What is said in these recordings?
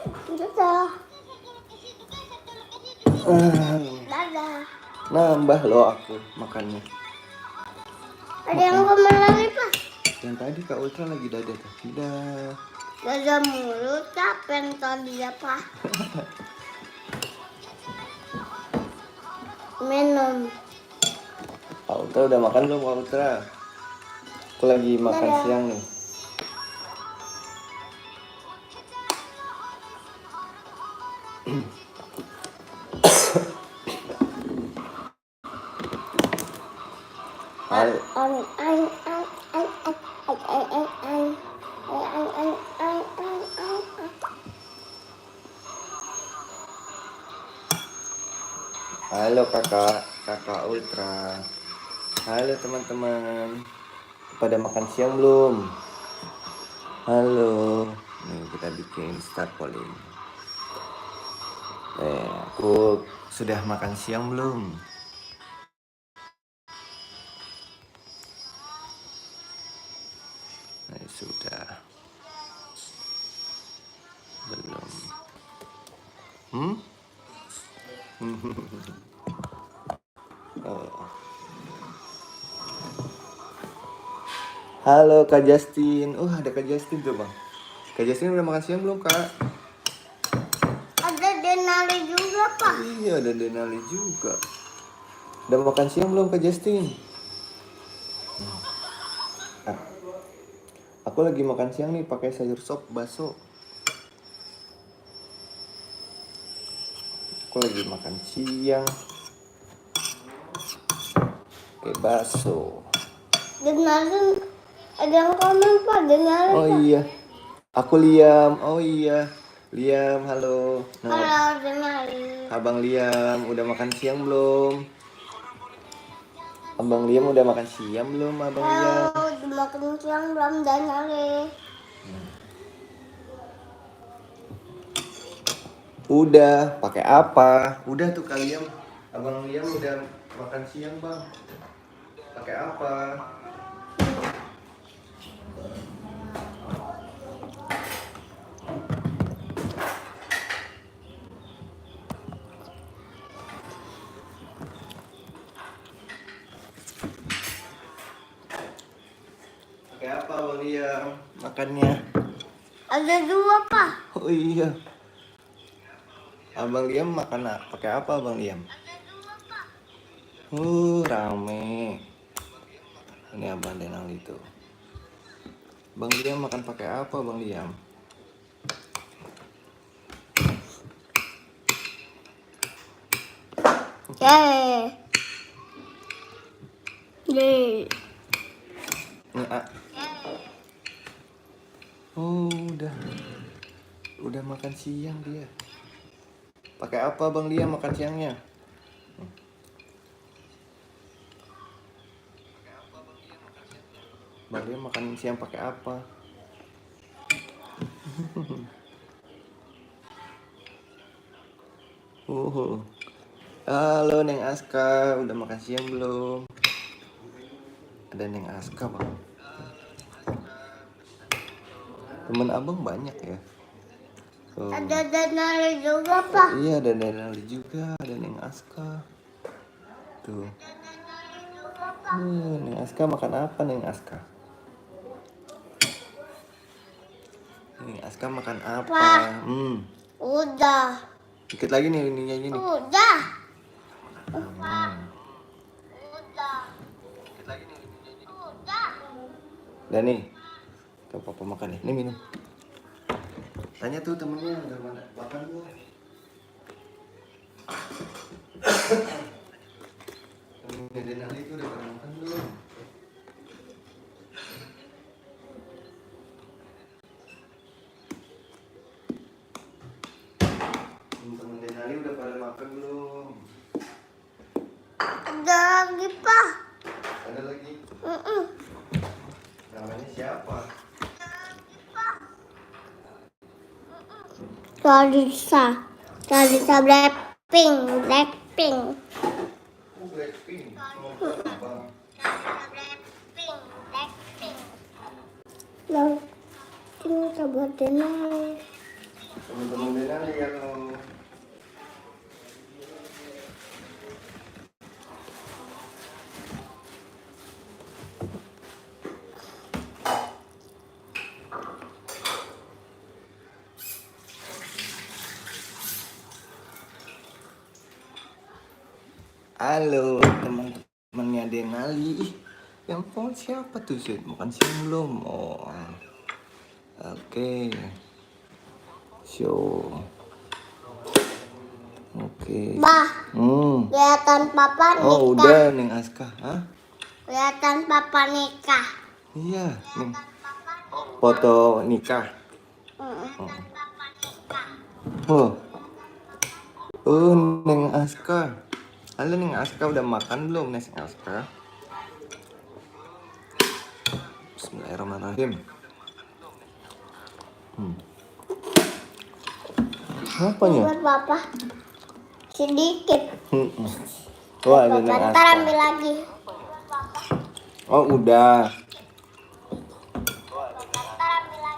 Dadah. Ah, Dadah. nambah loh aku makannya. Ada yang kemana lagi, Pak? Yang tadi Kak Ultra lagi dada tuh. Dadah. Dadah mulut, capek tadi ya, Pak. Minum. Kak Ultra udah makan belum Kak Ultra? Aku lagi makan Dadah. siang nih. Halo. Halo kakak Ultra. Halo teman-teman. Pada makan siang belum? Halo. Nih kita bikin start polling. Aku sudah makan siang belum? Sudah. Belum. Oh. Halo Kak Justin. Ada Kak Justin tuh bang. Kak Justin udah makan siang belum Kak? Ada Denali juga, Pak. Iya ada Denali juga. Udah makan siang belum Kak Justin? Aku lagi makan siang nih pakai sayur sop bakso. Aku lagi makan siang pakai bakso. Denali ada yang komen, Pak. Denali. Oh iya. Aku Liam. Oh iya. Liam, halo. Nah, Halo, Denali. Abang Liam udah makan siang belum? Abang Liam udah makan siang belum, Abang Liam? Halo, udah makan siang belum, Denali? Udah, pakai apa? Udah tuh Kak Liam. Abang Liam udah makan siang, Bang. Pakai apa? Pakai apa Abang Liam makannya? Ada dua, Pak. Oh iya. Abang Liam makan pakai apa Abang Liam? Rame. Ini Abang Denal itu. Bang Liam makan pakai apa Bang Liam? Yeay. Yeay. Ini udah makan siang dia. Pakai apa Bang Liam makan siangnya? Bang Liam makan siang pakai apa? Halo Neng Aska, udah makan siang belum? Ada Neng Aska Bang. Temen abang banyak ya. Ada Denali juga, Pak. Iya ada Denali juga, ada Neng Aska. Tuh. Neng Aska makan apa Neng Aska? Neng Aska makan apa? Pak. Udah. Dikit lagi nih ininya ini. Udah. Dan nih, tuh papa makan nih. Nih minum. Tanya tuh temennya udah mana makan belum? Temennya Denali itu udah pada makan belum? Temen Denali udah pada makan belum? Ada lagi, Pak. Ada lagi? Namanya siapa? Clarissa Blackpink. Blackpink. Lalu kita buat Denali. Teman-teman Denali halo. Halo teman-temannya Denali. Ih, yang phone siapa tuh sih? Makan siang belum? Oh, oke. Show. Oke. Bah, Hmm. kelihatan papa nikah. Oh udah Neng Aska. Hah? Kelihatan papa nikah. Iya. Neng. Foto nikah. Oh. Oh Neng Aska. Halo Neng Aska, udah makan belum Neng Aska? Bismillahirrahmanirrahim. Apanya? Buat papa sedikit. Wah ada Papa Neng ntar Aska. ambil lagi. Oh udah.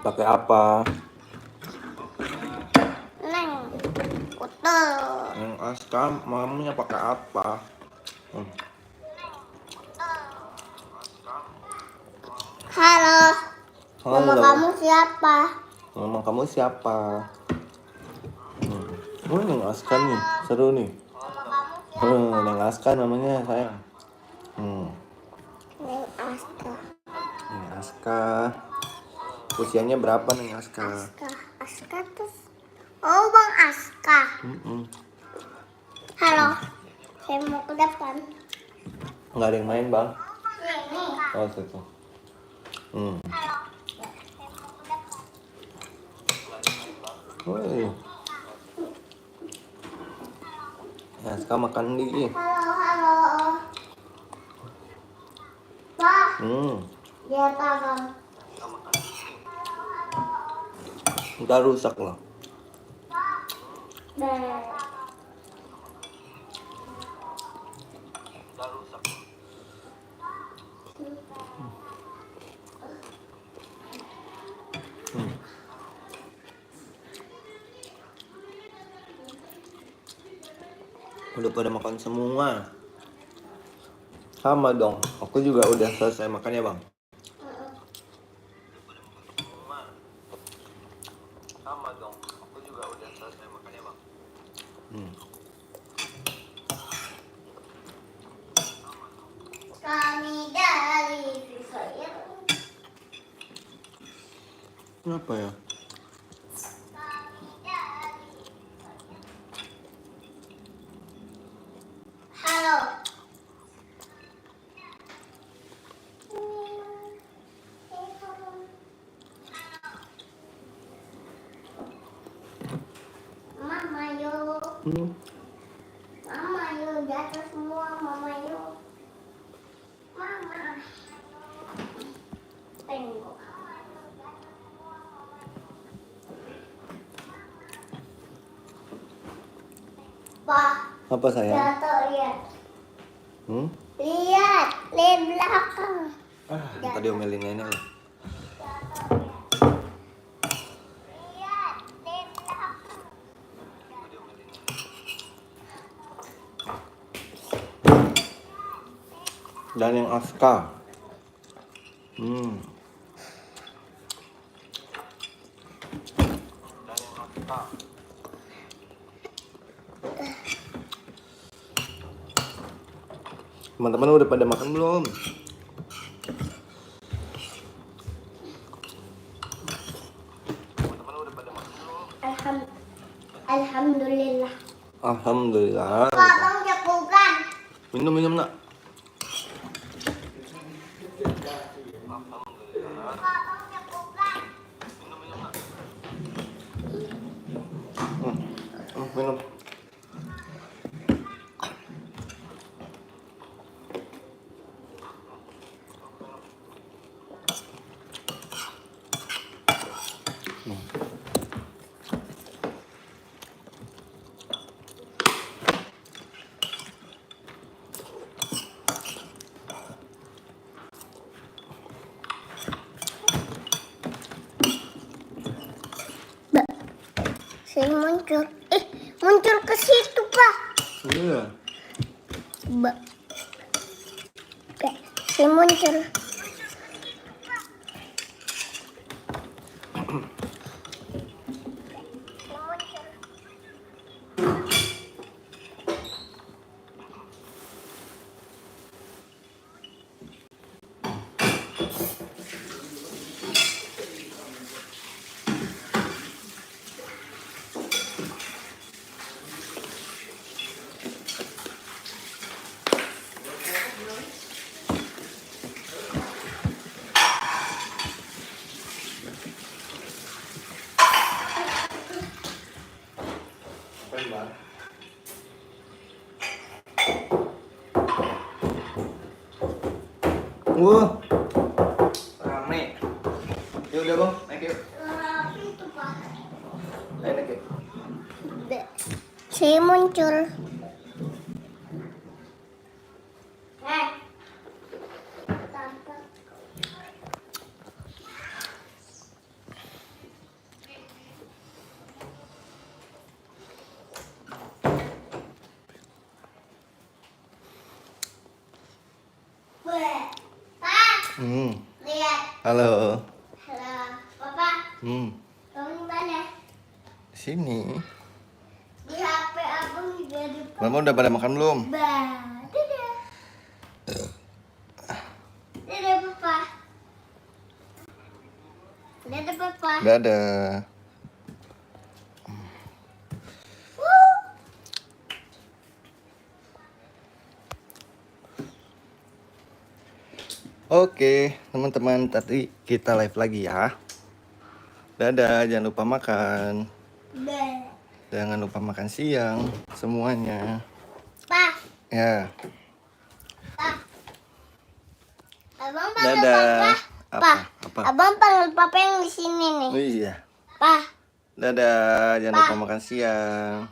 Pakai apa? Neng, kutul. Neng Aska, mamanya pakai apa? Halo. Nama Halo. kamu siapa? Mama kamu siapa? Oh Neng Aska nih, seru nih. Neng Aska namanya sayang. Neng Aska. Neng Aska. Usianya berapa Neng Aska? Aska tuh. Oh, Bang Aska. Halo. Saya mau ke depan. Nggak ada yang main bang? Nih. Oh situ. Halo. Woi. Neng Aska makan di. Halo. Pak, lihat abang. Ntar rusak loh. Udah pada makan semua. Sama dong. Aku juga udah selesai makan ya bang. Sama dong. Aku juga udah selesai makan ya bang. Kami dari Visaya. Kenapa ya? Halo. Mama yuk. Mama yuk, jatuh semua mama yuk. Mama. Tengok. Pak, Apa sayang? jatuh lihat. Hmm? Lihat, lihat belakang. Tadi omelin nenek loh. Lihat, lihat belakang. Dan yang Aska. Teman-teman udah pada makan belum? Alhamdulillah. Alhamdulillah. Pak, bang japukan. Minum nak. Minum. Saya muncul. Muncul ke situ, Pak. Iya. Ba. Saya muncul. Wah, rame. Ya udah bang, naik yuk. Itu, Pak. Naik yuk. Saya muncul. Pak, lihat. Halo. Halo, Papa. Kamu di mana? Sini. Di HP abang juga di Mama udah pada makan belum? Dadah. Dadah, Papa. Dadah, Papa. Dadah. Oke, teman-teman, tadi kita live lagi ya. Dadah, jangan lupa makan. Dadah. Jangan lupa makan siang semuanya. Pak, Ya. abang panggil Dadah. Papa. Pak, Apa? abang panggil Papa yang di sini nih. Oh iya. Pak. Dadah, jangan lupa makan siang.